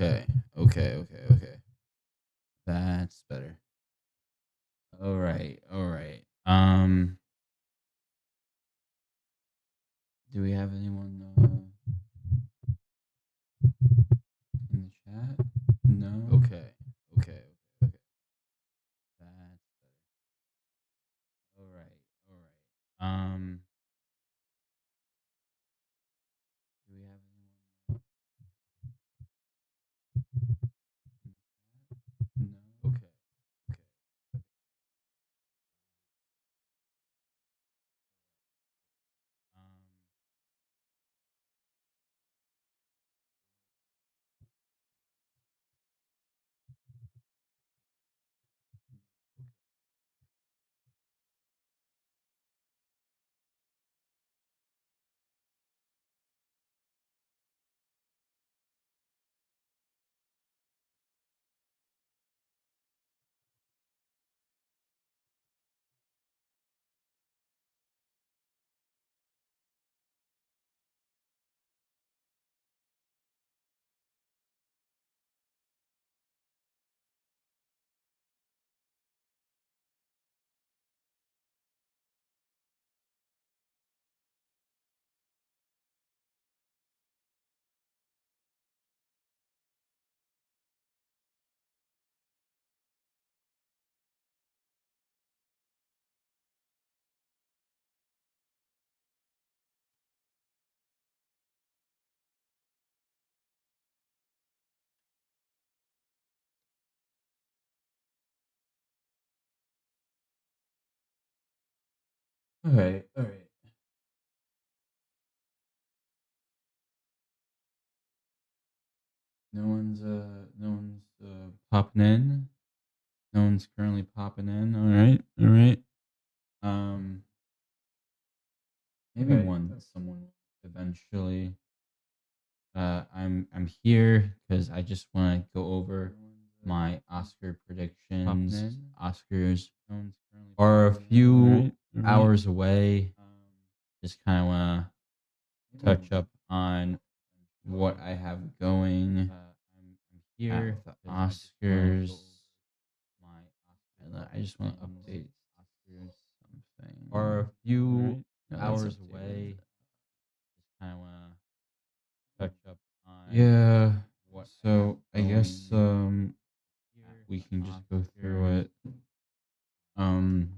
Okay. Okay. Okay. Okay. That's better. All right. All right. Do we have anyone in the chat? No. Okay. Okay. Okay. Okay. That's better. All right. All right. Do we have anyone in the chat? No. Okay. Okay. Um. All right. All right. No one's popping in. No one's currently popping in. All right. All right. Um. Maybe someone eventually. I'm here because I just want to go over my Oscar predictions. Oscars are a few hours away. Just kind of want to touch up on what I have going at the Oscars. And I just want to update something. Are a few hours away. Just kind of want to touch up on. Yeah. So I guess we can just go through it. Um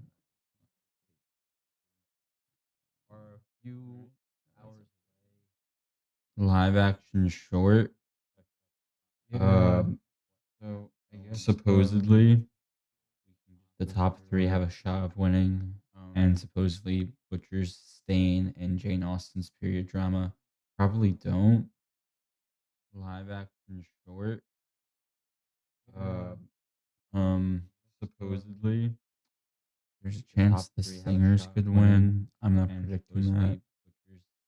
are a few hours live action short. Um so I guess supposedly the top three have a shot of winning, and supposedly Butcher's Stain and Jane Austen's period drama probably don't. Live action short. Uh, supposedly there's a chance the singers could win. I'm not predicting that.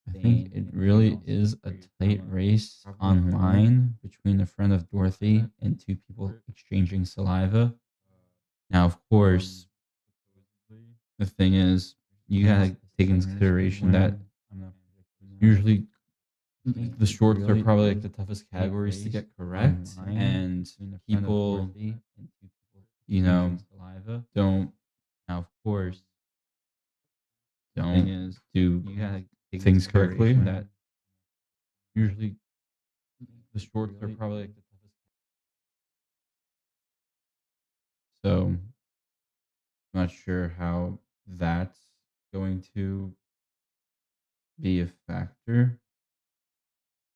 I think it really is a tight race online between a friend of Dorothy and two people exchanging saliva. Now, of course, the thing is, you gotta take into consideration that usually the shorts are probably like the toughest categories to get correct, and people, you know, don't. Now, of course, don't do things correctly. That usually the shorts are probably like the toughest. So I'm not sure how that's going to be a factor.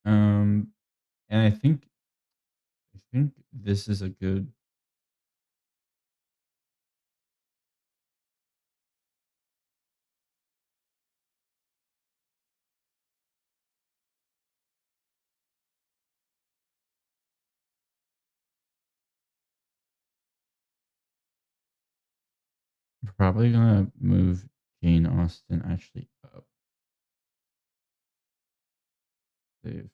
Um, and I think this is a good. Probably gonna move Jane Austen actually up. Save.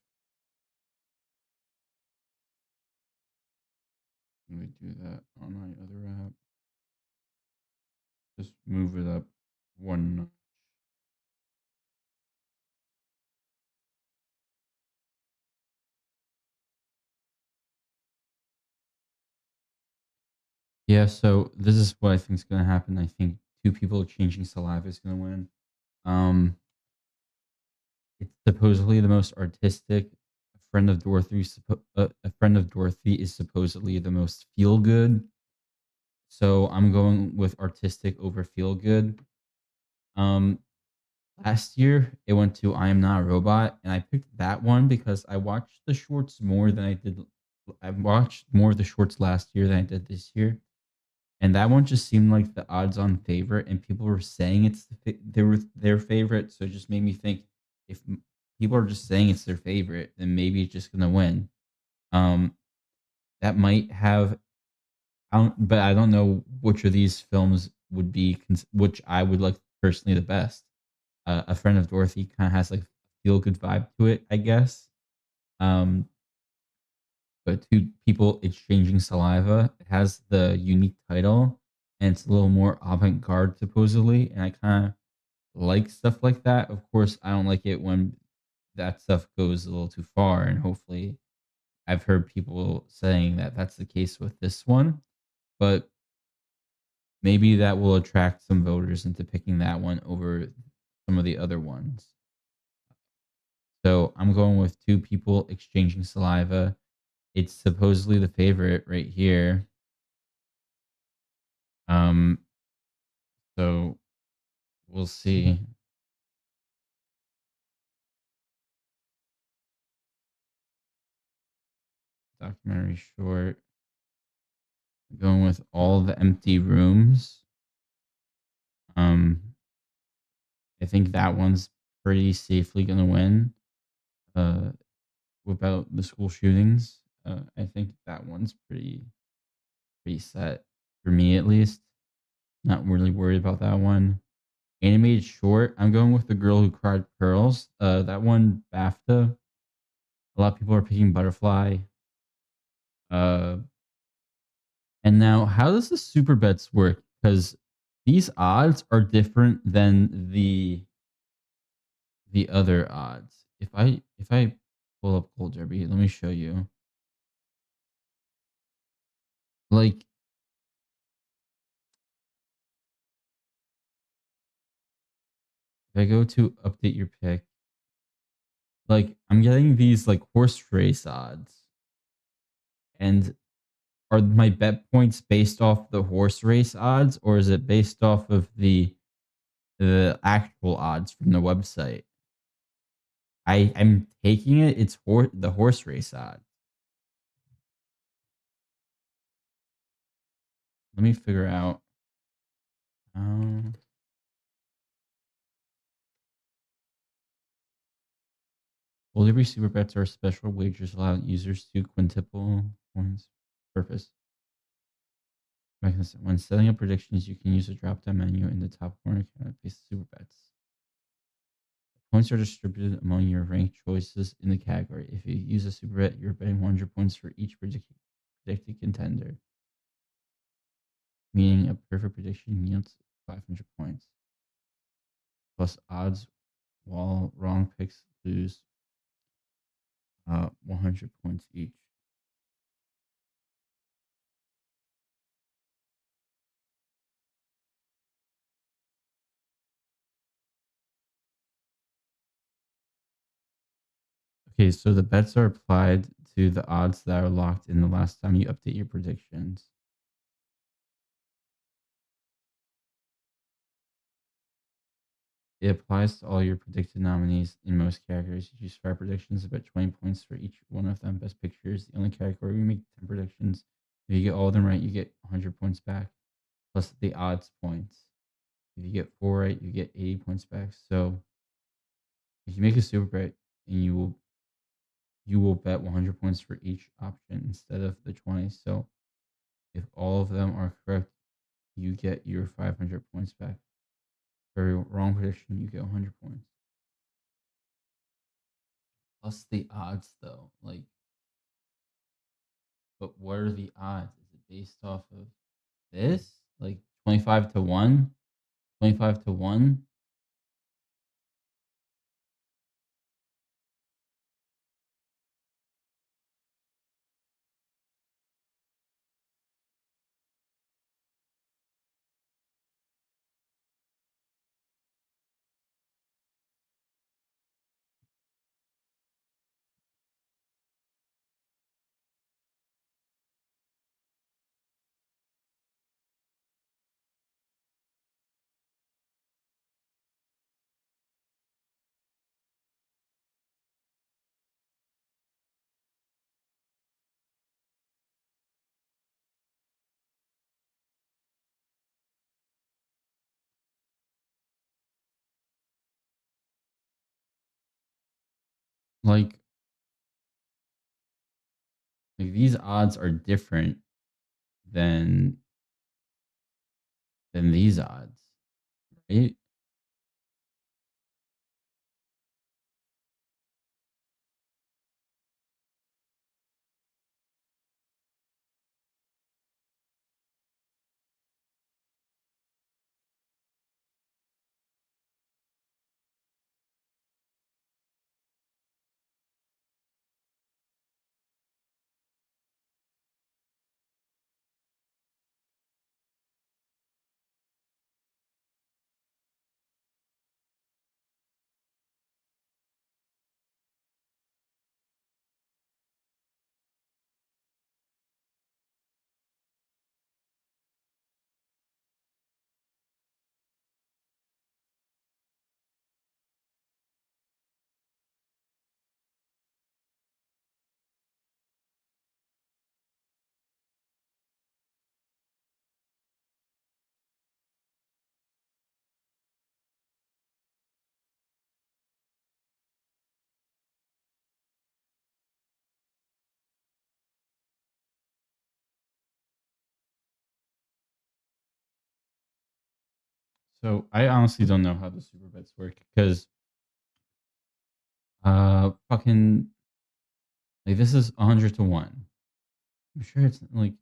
Let me do that on my other app. Just move it up one notch. Yeah, so this is what I think is gonna happen. I think two people exchanging saliva is gonna win. Um, it's supposedly the most artistic. A friend of Dorothy is supposedly the most feel good. So I'm going with artistic over feel good. Um, Last year it went to I Am Not a Robot, and I picked that one because I watched the shorts more than I did. I watched more of the shorts last year than I did this year, and that one just seemed like the odds-on favorite, and people were saying they were their favorite, so it just made me think if people are just saying it's their favorite, then maybe it's just gonna win. Um, that might have, but I don't know which of these films would be which I would like personally the best. A friend of Dorothy kind of has like feel good vibe to it, I guess. Um, but two people exchanging saliva. It has the unique title, and it's a little more avant garde, supposedly. And I kind of like stuff like that. Of course, I don't like it when that stuff goes a little too far. And hopefully, I've heard people saying that that's the case with this one. But maybe that will attract some voters into picking that one over some of the other ones. So I'm going with two people exchanging saliva. It's supposedly the favorite right here. Um, so we'll see. Documentary short. Going with all the empty rooms. Um, I think that one's pretty safely gonna win. Uh, without the school shootings, I think that one's pretty set for me at least. Not really worried about that one. Animated short. I'm going with the girl who cried pearls. That one BAFTA. A lot of people are picking Butterfly. Uh, and now how does the super bets work? Because these odds are different than the other odds. If I pull up Cold Derby, let me show you. Like if I go to update your pick, like I'm getting these like horse race odds, and are my bet points based off the horse race odds, or is it based off of the actual odds from the website? I'm taking it. It's the horse race odds. Let me figure out. Um, will every super bets are special wagers allow users to quintuple points purpose. Mechanism. When setting up predictions, you can use a drop down menu in the top corner to paste super bets. Points are distributed among your ranked choices in the category. If you use a super bet, you're betting 100 points for each predicted contender, meaning a perfect prediction yields 500 points, plus odds while wrong picks lose 100 points each. Okay, so the bets are applied to the odds that are locked in the last time you update your predictions. It applies to all your predicted nominees in most categories. You choose 5 predictions, about 20 points for each one of them. Best picture is the only category we make 10 predictions. If you get all of them right, you get 100 points back, plus the odds points. If you get 4 right, you get 80 points back. So if you make a super bet, and you will bet 100 points for each option instead of the 20. So if all of them are correct, you get your 500 points back. For a wrong prediction, you get 100 points. Plus the odds, though. Like, but what are the odds? Is it based off of this? Like 25 to 1? 25 to 1? Like these odds are different than these odds, right? So I honestly don't know how the super bets work because fucking like this is 100 to 1. I'm sure it's like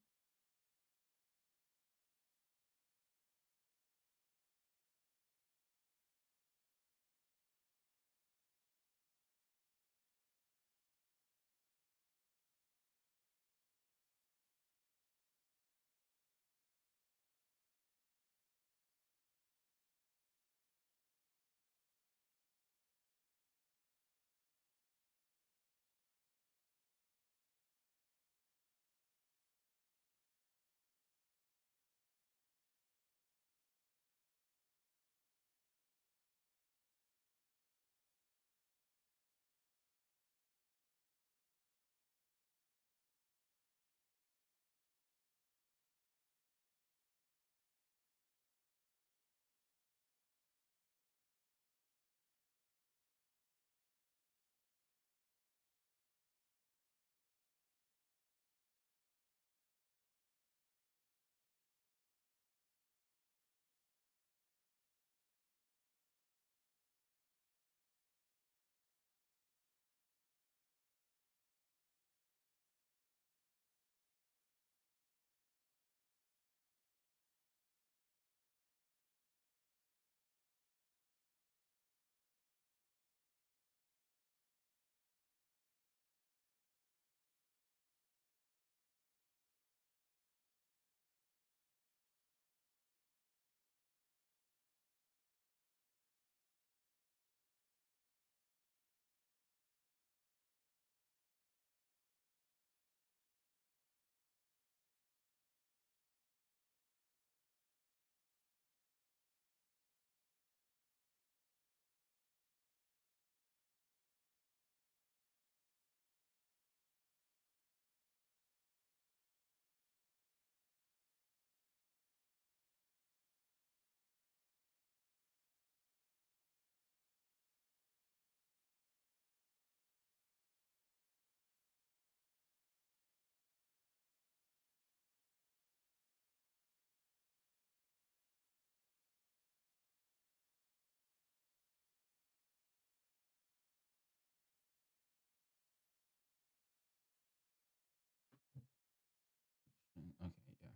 okay, yeah.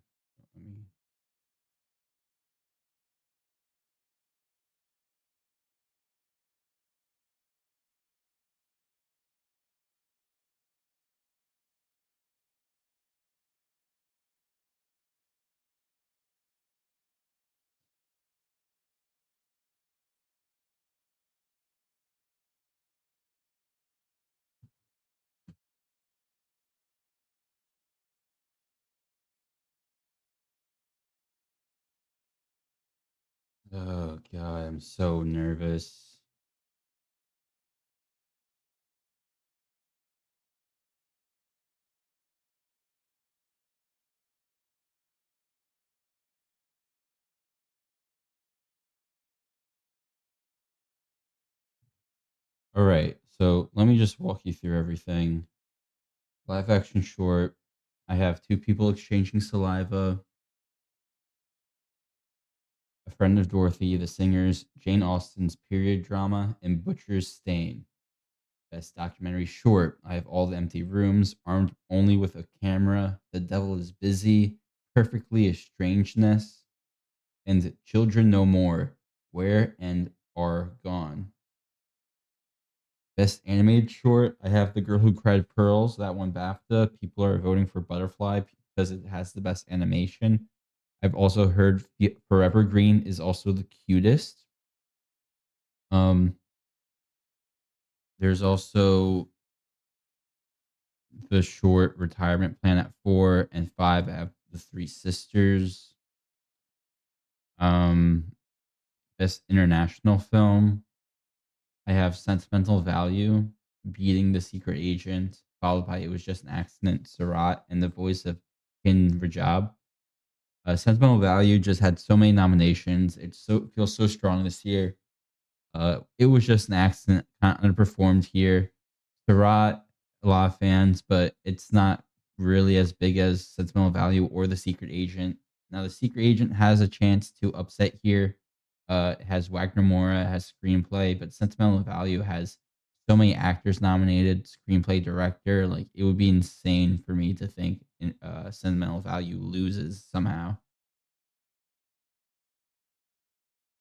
Let me. Oh god, I'm so nervous. All right. So let me just walk you through everything. Live action short. I have two people exchanging saliva, a friend of Dorothy, the singers, Jane Austen's period drama, and Butcher's Stain. Best documentary short. I have All the Empty Rooms, Armed Only with a Camera, The Devil is Busy, Perfectly Estrangedness, and Children No More, Where and Are Gone. Best animated short, I have The Girl Who Cried Pearls. That won BAFTA. People are voting for Butterfly because it has the best animation. I've also heard Forever Green is also the cutest. Um, there's also the short Retirement Plan at 4 and 5. I have The Three Sisters. Um, best international film. I have Sentimental Value, Beating the Secret Agent, followed by It Was Just an Accident, Surat, and the voice of Kin Rajab. Sentimental Value just had so many nominations. It feels so strong this year. It Was Just an Accident, kind of underperformed here. Surat, a lot of fans, but it's not really as big as Sentimental Value or The Secret Agent. Now, The Secret Agent has a chance to upset here. It has Wagner Moura, it has screenplay, but Sentimental Value has so many actors nominated, screenplay director. Like, it would be insane for me to think Sentimental Value loses somehow.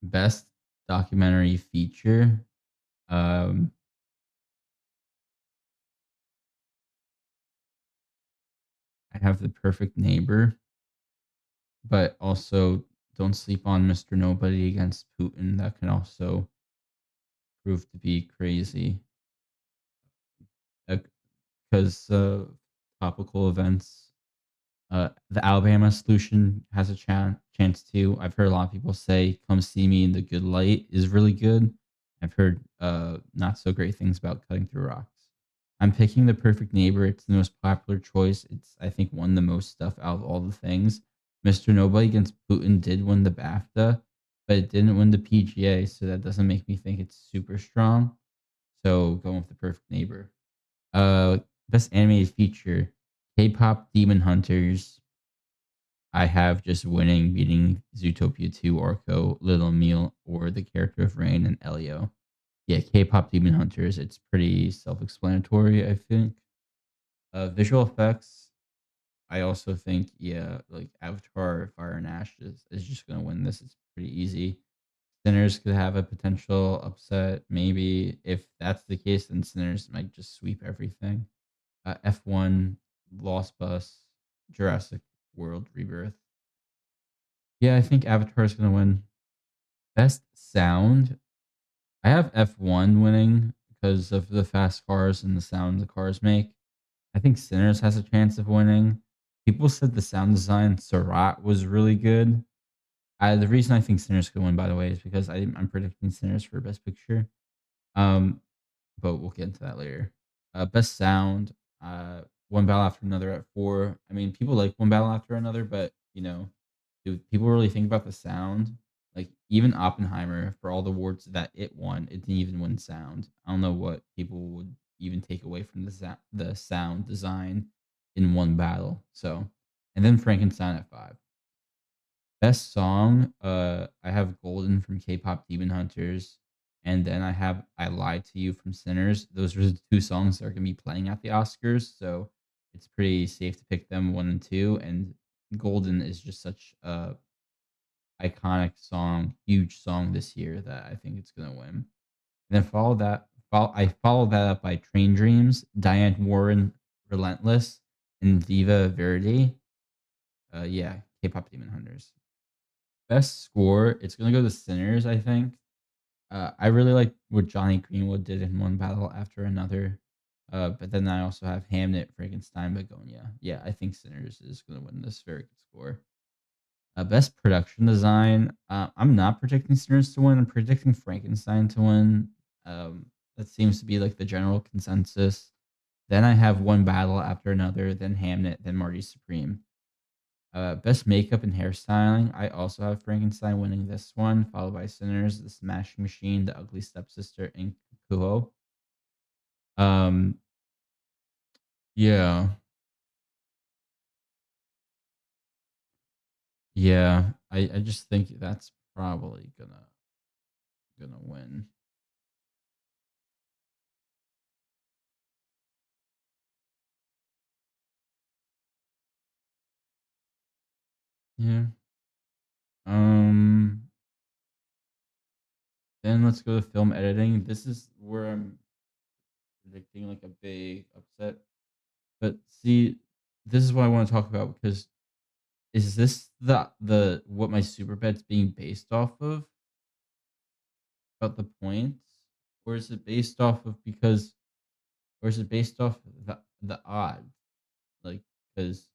Best documentary feature. Um, I have The Perfect Neighbor, but also don't sleep on Mr. Nobody against Putin. That can also prove to be crazy because topical events. The Alabama solution has a chance too. I've heard a lot of people say "Come See Me in the Good Light" is really good. I've heard not so great things about Cutting Through Rocks. I'm picking The Perfect Neighbor. It's the most popular choice. It's I think won the most stuff out of all the things. Mr. Nobody against Putin did win the BAFTA, but it didn't win the PGA, so that doesn't make me think it's super strong. So going with The Perfect Neighbor. Uh, best animated feature: K-pop Demon Hunters. I have just winning, beating Zootopia 2, Orko, Little Meal, or the character of Rain and Elio. Yeah, K-pop Demon Hunters. It's pretty self-explanatory, I think. Visual effects. I also think, yeah, like Avatar, Fire and Ash is just gonna win this. It's pretty easy. Sinners could have a potential upset. Maybe if that's the case, then Sinners might just sweep everything. F1, Lost Bus, Jurassic World Rebirth. Yeah, I think Avatar is going to win. Best sound. I have F1 winning because of the fast cars and the sound the cars make. I think Sinners has a chance of winning. People said the sound design Surat was really good. The reason I think Sinners could win, by the way, is because I'm predicting Sinners for Best Picture. Um, but we'll get into that later. Best sound, One Battle After Another at 4. I mean, people like One Battle After Another, but do people really think about the sound? Like even Oppenheimer, for all the awards that it won, it didn't even win sound. I don't know what people would even take away from the sound design in one battle. So, and then Frankenstein at 5. Best song, I have Golden from K-pop Demon Hunters, and then I have I Lied to You from Sinners. Those are the two songs that are gonna be playing at the Oscars, so it's pretty safe to pick them 1 and 2. And Golden is just such a iconic song, huge song this year that I think it's gonna win. And then I follow that up by Train Dreams, Diane Warren, Relentless, and Viva Verdi. Yeah, K-pop Demon Hunters. Best score, it's gonna go to Sinners, I think. I really like what Johnny Greenwood did in One Battle After Another. But then I also have Hamnet, Frankenstein, Begonia. Yeah, I think Sinners is gonna win this very good score. Best production design. I'm not predicting Sinners to win. I'm predicting Frankenstein to win. That seems to be like the general consensus. Then I have One Battle After Another, then Hamnet, then Marty Supreme. Best makeup and hairstyling. I also have Frankenstein winning this one, followed by Sinners, The Smashing Machine, The Ugly Stepsister, and Kuho. Um, yeah, yeah. I just think that's probably gonna win. Yeah. Um. Then let's go to film editing. This is where I'm predicting like a big upset. But see, this is what I want to talk about because is this the what my super bet's being based off of about the points, or is it based off of because, or is it based off the odds? Like because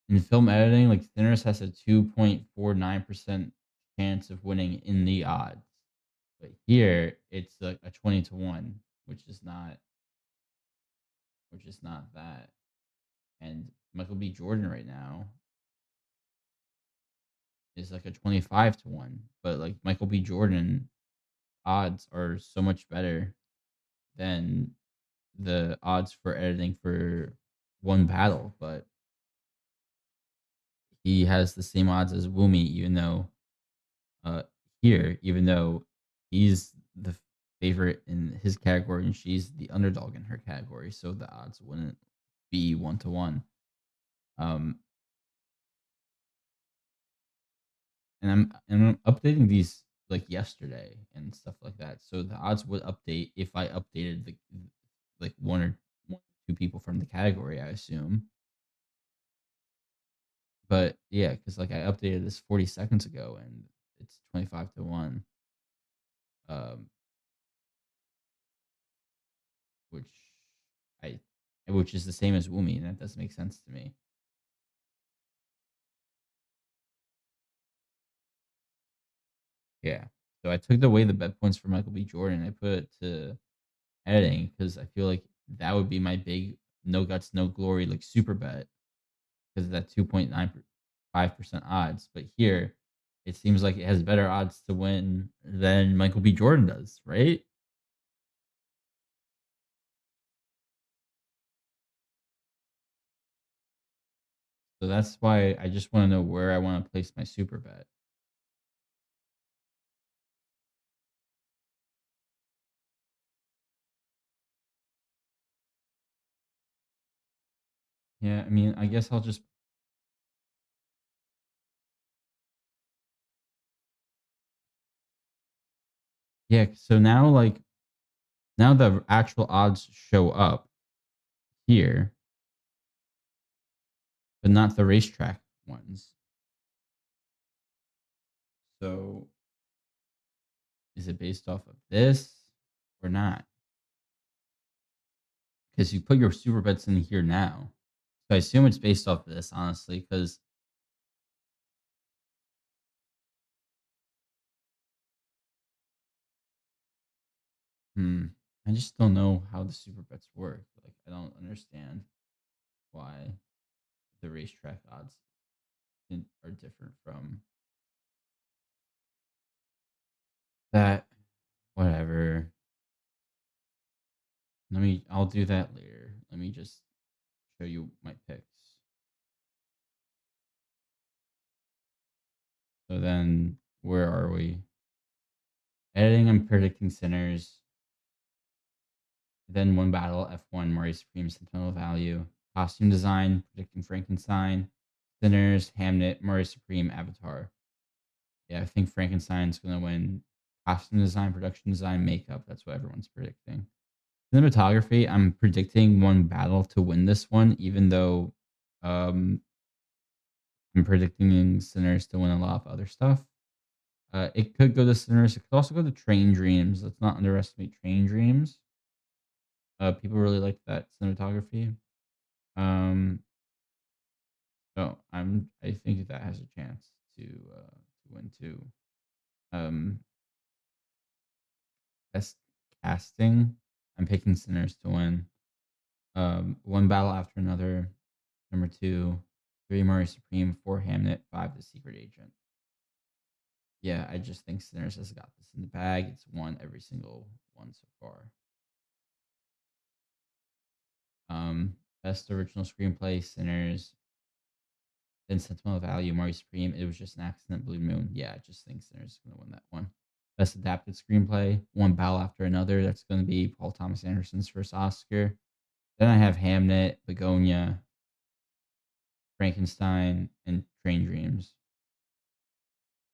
in film editing, like Thinners has a 2.49% chance of winning in the odds, but here it's like a 20 to 1, which is not that. And Michael B. Jordan right now is like a 25 to 1, but like Michael B. Jordan odds are so much better than the odds for editing for one battle, but he has the same odds as Wumi, even though uh even though he's the favorite in his category and she's the underdog in her category, so the odds wouldn't be 1 to 1. Um, and I'm updating these like yesterday and stuff like that. So the odds would update if I updated the like one or two people from the category, I assume. But yeah, because like I updated this 40 seconds ago and it's 25 to 1, um, which I which is the same as Wumi, and that doesn't make sense to me. Yeah. So I took away the bet points for Michael B. Jordan. I put it to editing because I feel like that would be my big no guts, no glory, like super bet because of that 2.95% odds. But here, it seems like it has better odds to win than Michael B. Jordan does, right? So that's why I just want to know where I want to place my super bet. Yeah, I mean, I guess I'll just yeah. So now, like now, the actual odds show up here, but not the racetrack ones. So is it based off of this or not? Because you put your super bets in here now. So I assume it's based off of this, honestly, because hmm, I just don't know how the super bets work. Like, I don't understand why the racetrack odds are different from that. Whatever. I'll do that later. Let me just show you my picks. So then, where are we? Editing, I'm predicting Sinners. Then one battle, F1, Murray Supreme, Sentimental Value. Costume design, predicting Frankenstein. Sinners, Hamnet, Murray Supreme, Avatar. Yeah, I think Frankenstein's going to win. Costume design, production design, makeup. That's what everyone's predicting. Cinematography, I'm predicting one battle to win this one, even though um, I'm predicting Sinners to win a lot of other stuff. It could go to Sinners. It could also go to Train Dreams. Let's not underestimate Train Dreams. People really like that cinematography. Um, I think that has a chance to win too. Um, best casting, I'm picking Sinners to win. One battle after another. Number two, three Murray Supreme, four Hamnet, five the Secret Agent. Yeah, I just think Sinners has got this in the bag. It's won every single one so far. Best original screenplay, Sinners, then Sentimental Value, Mari Supreme. It was just an accident, Blue Moon. Yeah, I just think Sinners is gonna win that one. Best adapted screenplay, One Battle After Another. That's gonna be Paul Thomas Anderson's first Oscar. Then I have Hamnet, Begonia, Frankenstein, and Train Dreams.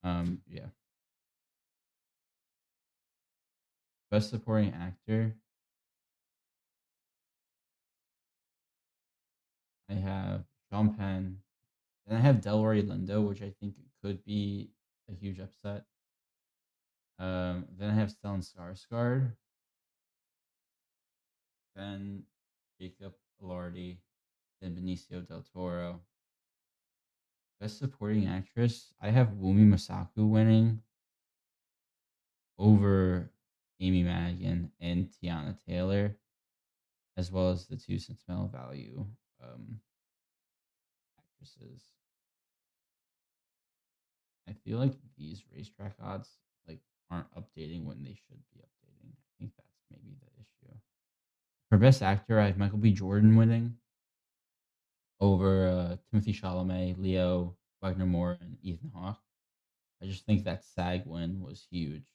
Yeah. Best supporting actor, I have Sean Penn. Then I have Delroy Lindo, which I think could be a huge upset. Then I have Stellan Skarsgård, then Jacob Elordi, then Benicio del Toro. Best supporting actress, I have Wumi Masaku winning over Amy Madigan and Tiana Taylor, as well as the two Sentimental Value um, actresses. I feel like these racetrack odds like aren't updating when they should be updating. I think that's maybe the issue. For best actor, I have Michael B. Jordan winning over Timothy Chalamet, Leo, Wagner Moore, and Ethan Hawke. I just think that SAG win was huge.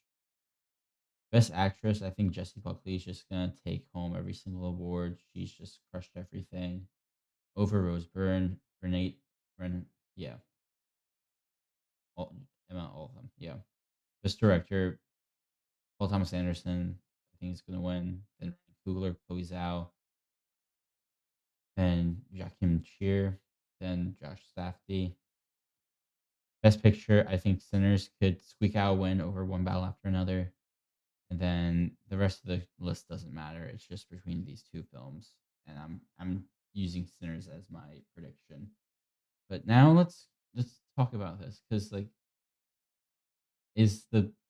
Best actress, I think Jessie Buckley is just gonna take home every single award. She's just crushed everything. Over Rose Byrne, Renee, yeah, all, Emma, all of them, yeah. Best director, Paul Thomas Anderson, I think he's gonna win. Then Ryan Coogler, Chloe Zhao, then Joachim Cheer, then Josh Safdie. Best picture, I think Sinners could squeak out a win over One Battle After Another. And then the rest of the list doesn't matter. It's just between these two films. And I'm using Sinners as my prediction. But now let's talk about this. Because like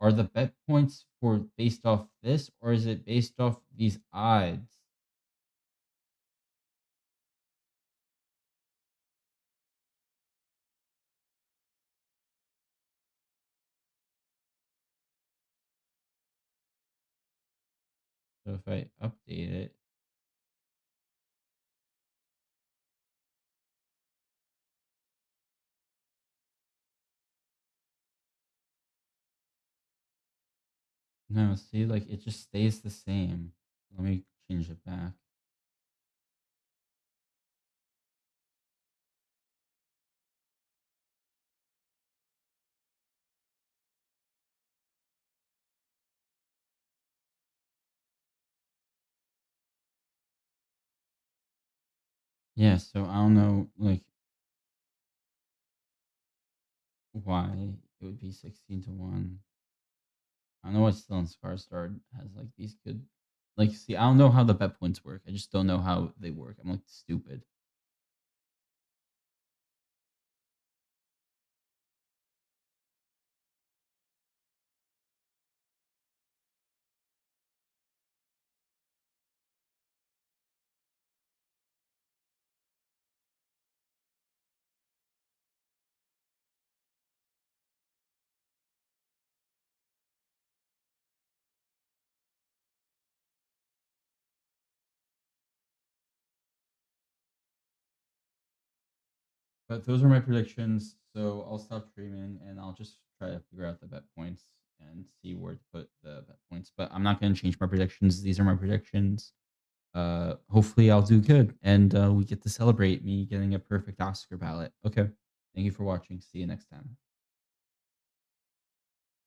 are the bet points for based off this, or is it based off these odds? So if I update it, no, see, like it just stays the same. Let me change it back. Yeah, so I don't know like why it would be 16-1. I know why Stellan Skarsgård has like these good like see, I don't know how the bet points work. I just don't know how they work. I'm like stupid. But those are my predictions. So I'll stop streaming and I'll just try to figure out the bet points and see where to put the bet points. But I'm not going to change my predictions. These are my predictions. Hopefully I'll do good and we get to celebrate me getting a perfect Oscar ballot. Okay. Thank you for watching. See you next time.